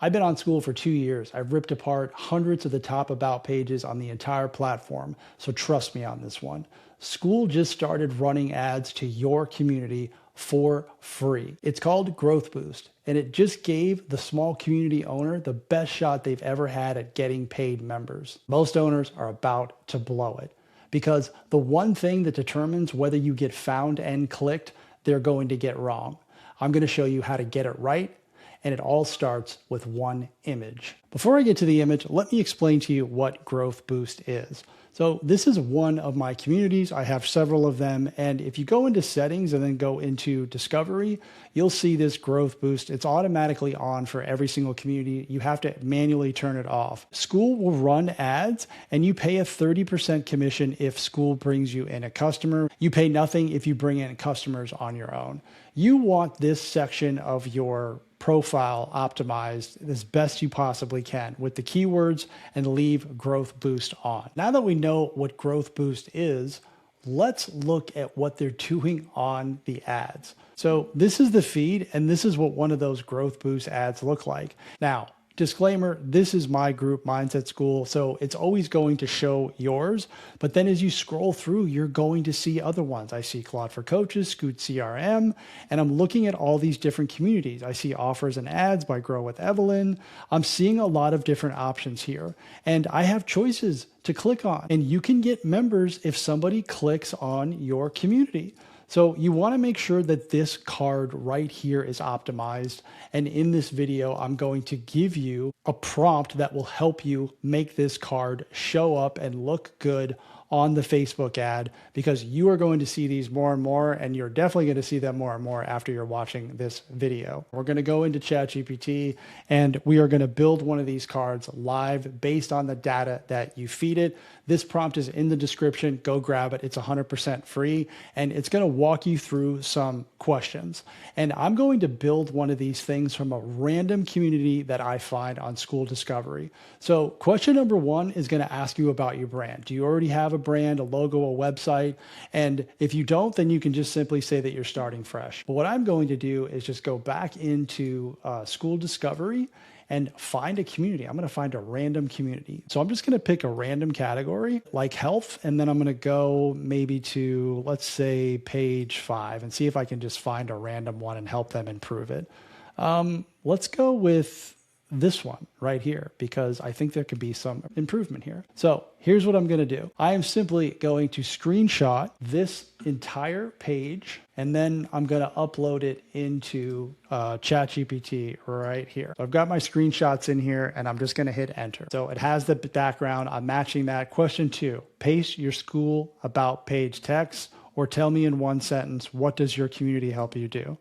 I've been on Skool for 2 years. I've ripped apart hundreds of the top about pages on the entire platform, so trust me on this one. Skool just started running ads to your community for free. It's called Growth Boost, and it just gave the small community owner the best shot they've ever had at getting paid members. Most owners are about to blow it because the one thing that determines whether you get found and clicked, they're going to get wrong. I'm going to show you how to get it right. And it all starts with one image. Before I get to the image, let me explain to you what Growth Boost is. So this is one of my communities. I have several of them. And if you go into settings and then go into discovery, you'll see this Growth Boost. It's automatically on for every single community. You have to manually turn it off. Skool will run ads and you pay a 30% commission if Skool brings you in a customer. You pay nothing if you bring in customers on your own. You want this section of your profile optimized as best you possibly can with the keywords and leave Growth Boost on. Now that we know what Growth Boost is, let's look at what they're doing on the ads. So this is the feed, and this is what one of those Growth Boost ads look like. Now, disclaimer, this is my group, Mindset Skool, so it's always going to show yours. But then as you scroll through, you're going to see other ones. I see Claude for Coaches, Scoot CRM, and I'm looking at all these different communities. I see offers and ads by Grow with Evelyn. I'm seeing a lot of different options here, and I have choices to click on. And you can get members if somebody clicks on your community. So you want to make sure that this card right here is optimized. And in this video, I'm going to give you a prompt that will help you make this card show up and look good on the Facebook ad, because you are going to see these more and more, and you're definitely going to see them more and more after you're watching this video. We're going to go into ChatGPT and we are going to build one of these cards live based on the data that you feed it. This prompt is in the description. Go grab it. It's 100% free, and it's going to walk you through some questions. And I'm going to build one of these things from a random community that I find on Skool Discovery. So question number one is going to ask you about your brand. Do you already have a brand, a logo, a website? And if you don't, then you can just simply say that you're starting fresh. But what I'm going to do is just go back into Skool Discovery and find a community. I'm going to find a random community. So I'm just going to pick a random category like health, and then I'm going to go maybe to, let's say, page 5 and see if I can just find a random one and help them improve it. Let's go with this one right here, because I think there could be some improvement here. So here's what I'm going to do. I am simply going to screenshot this entire page, and then I'm going to upload it into ChatGPT right here. So I've got my screenshots in here, and I'm just going to hit enter. So it has the background. I'm matching that. Question 2, paste your Skool about page text, or tell me in one sentence, what does your community help you do?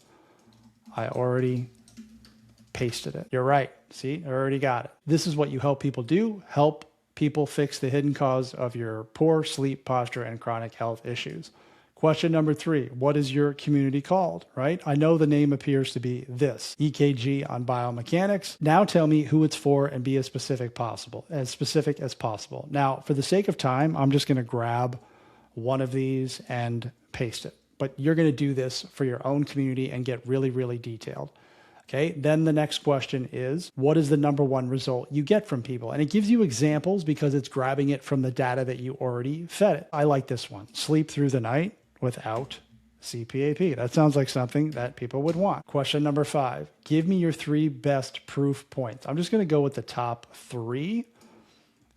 I already pasted it. You're right. See, I already got it. This is what you help people do. Help people fix the hidden cause of your poor sleep, posture, and chronic health issues. Question number 3, what is your community called, right? I know the name appears to be this, EKG on biomechanics. Now tell me who it's for and be as specific as possible. Now, for the sake of time, I'm just going to grab one of these and paste it. But you're going to do this for your own community and get really, really detailed. Okay, then the next question is, what is the number one result you get from people? And it gives you examples because it's grabbing it from the data that you already fed it. I like this one. Sleep through the night without CPAP. That sounds like something that people would want. Question number 5, give me your 3 best proof points. I'm just going to go with the top 3.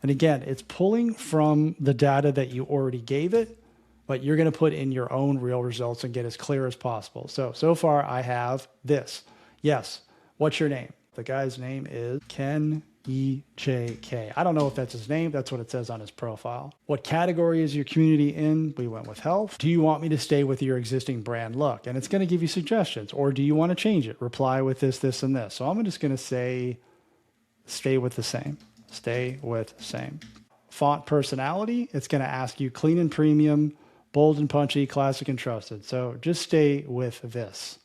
And again, it's pulling from the data that you already gave it, but you're going to put in your own real results and get as clear as possible. So far I have this. Yes. What's your name? The guy's name is Ken EJK. I don't know if that's his name. That's what it says on his profile. What category is your community in? We went with health. Do you want me to stay with your existing brand look? And it's going to give you suggestions. Or do you want to change it? Reply with this, this, and this. So I'm just going to say, stay with the same. Stay with same. Font personality. It's going to ask you clean and premium, bold and punchy, classic and trusted. So just stay with this.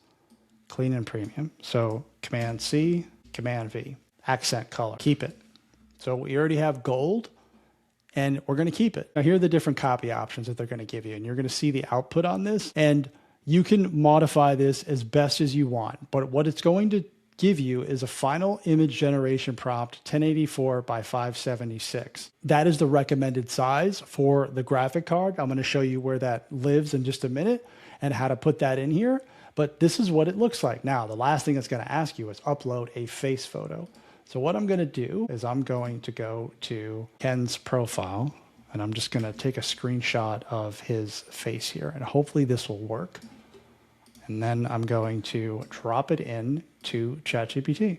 Clean and premium. So Command C, Command V. Accent color. Keep it. So we already have gold, and we're going to keep it. Now here are the different copy options that they're going to give you, and you're going to see the output on this, and you can modify this as best as you want. But what it's going to give you is a final image generation prompt 1084 by 576. That is the recommended size for the graphic card. I'm going to show you where that lives in just a minute and how to put that in here. But this is what it looks like. Now, the last thing it's going to ask you is upload a face photo. So what I'm going to do is I'm going to go to Ken's profile and I'm just going to take a screenshot of his face here. And hopefully this will work. And then I'm going to drop it in to ChatGPT.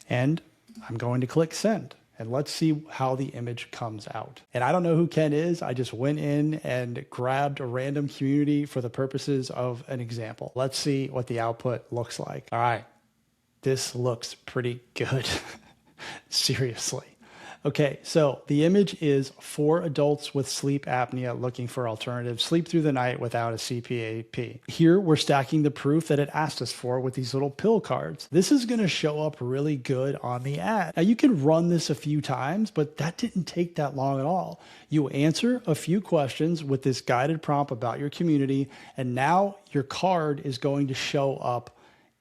And I'm going to click send. And let's see how the image comes out. And I don't know who Ken is. I just went in and grabbed a random community for the purposes of an example. Let's see what the output looks like. All right, this looks pretty good. Seriously. Okay, so the image is 4 adults with sleep apnea looking for alternatives. Sleep through the night without a CPAP. Here, we're stacking the proof that it asked us for with these little pill cards. This is going to show up really good on the ad. Now, you can run this a few times, but that didn't take that long at all. You answer a few questions with this guided prompt about your community, and now your card is going to show up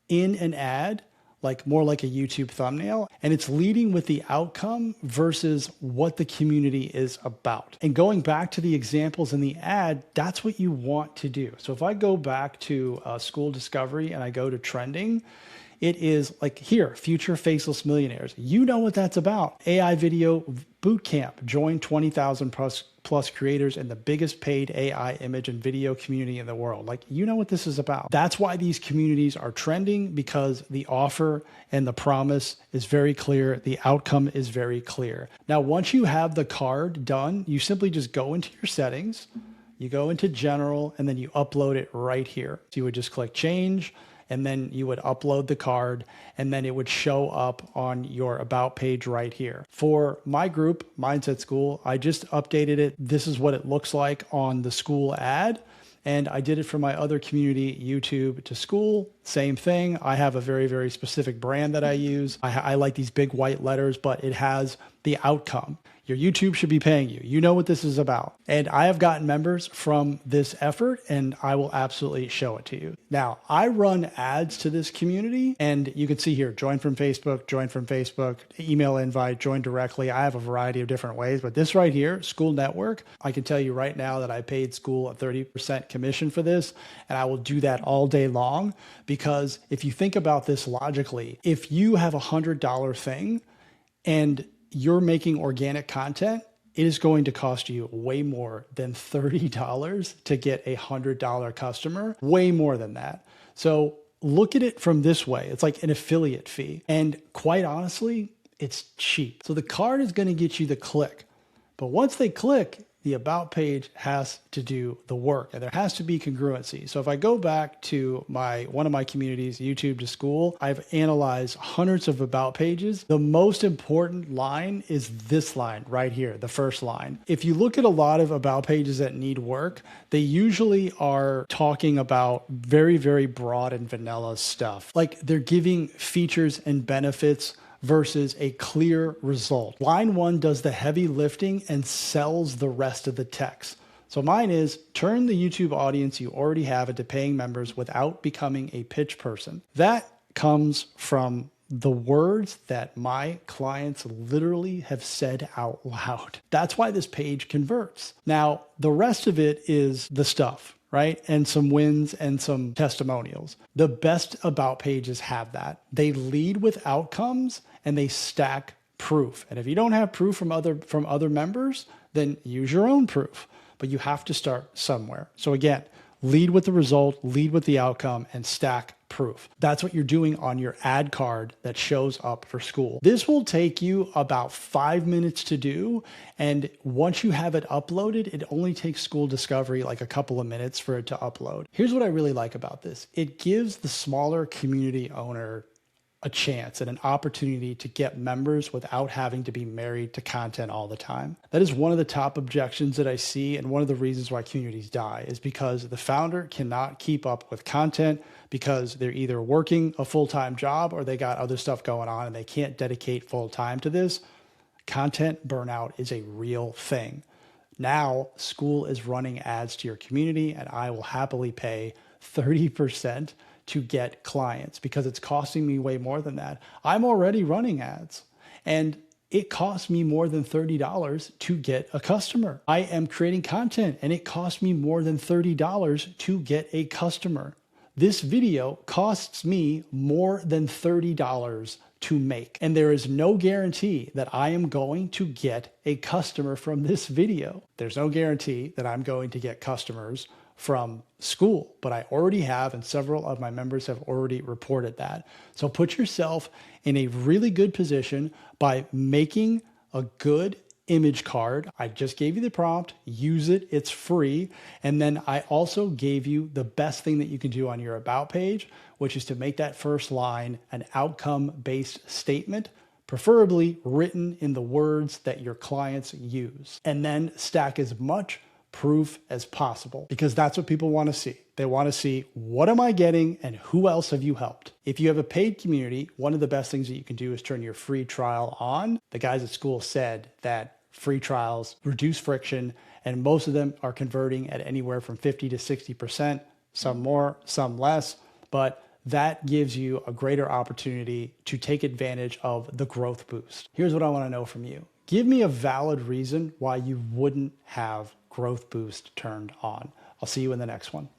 in an ad, like more like a YouTube thumbnail, and it's leading with the outcome versus what the community is about. And going back to the examples in the ad, that's what you want to do. So if I go back to school discovery and I go to trending, it is like here, future faceless millionaires. You know what that's about. AI video boot camp, join 20,000 plus creators in the biggest paid AI image and video community in the world. Like, you know what this is about. That's why these communities are trending, because the offer and the promise is very clear. The outcome is very clear. Now, once you have the card done, you simply just go into your settings, you go into general, and then you upload it right here. So you would just click change, and then you would upload the card, and then it would show up on your about page right here. For my group, Mindset School, I just updated it. This is what it looks like on the school ad. And I did it for my other community, YouTube to School, same thing. I have a very, very specific brand that I use. I like these big white letters, but it has the outcome. Your YouTube should be paying you. You know what this is about. And I have gotten members from this effort, and I will absolutely show it to you. Now, I run ads to this community, and you can see here, join from Facebook, email invite, join directly. I have a variety of different ways, but this right here, School Network, I can tell you right now that I paid School a 30% commission for this, and I will do that all day long, because if you think about this logically, if you have a $100 thing and you're making organic content, it is going to cost you way more than $30 to get a $100 customer, way more than that. So look at it from this way. It's like an affiliate fee. And quite honestly, it's cheap. So the card is going to get you the click. But once they click, the about page has to do the work, and there has to be congruency. So if I go back to one of my communities, YouTube to School, I've analyzed hundreds of about pages. The most important line is this line right here, the first line. If you look at a lot of about pages that need work, they usually are talking about very, very broad and vanilla stuff. Like they're giving features and benefits versus a clear result. Line 1 does the heavy lifting and sells the rest of the text. So mine is turn the YouTube audience you already have into paying members without becoming a pitch person. That comes from the words that my clients literally have said out loud. That's why this page converts. Now, the rest of it is the stuff, right? And some wins and some testimonials. The best about pages have that. They lead with outcomes and they stack proof. And if you don't have proof from other members, then use your own proof. But you have to start somewhere. So again, lead with the result, lead with the outcome, and stack proof. That's what you're doing on your ad card that shows up for School. This will take you about 5 minutes to do. And once you have it uploaded, it only takes School Discovery like a couple of minutes for it to upload. Here's what I really like about this. It gives the smaller community owner a chance and an opportunity to get members without having to be married to content all the time. That is one of the top objections that I see, and one of the reasons why communities die is because the founder cannot keep up with content because they're either working a full-time job or they got other stuff going on and they can't dedicate full time to this. Content burnout is a real thing. Now, School is running ads to your community, and I will happily pay 30% to get clients because it's costing me way more than that. I'm already running ads and it costs me more than $30 to get a customer. I am creating content and it costs me more than $30 to get a customer. This video costs me more than $30 to make. And there is no guarantee that I am going to get a customer from this video. There's no guarantee that I'm going to get customers from Skool, but I already have, and several of my members have already reported that. So put yourself in a really good position by making a good image card. I just gave you the prompt, use it, it's free. And then I also gave you the best thing that you can do on your about page, which is to make that first line an outcome-based statement, preferably written in the words that your clients use. And then stack as much proof as possible, because that's what people want to see. They want to see, what am I getting and who else have you helped? If you have a paid community, one of the best things that you can do is turn your free trial on. The guys at Skool said that free trials reduce friction, and most of them are converting at anywhere from 50 to 60%, some more, some less, but that gives you a greater opportunity to take advantage of the growth boost. Here's what I want to know from you. Give me a valid reason why you wouldn't have growth boost turned on. I'll see you in the next one.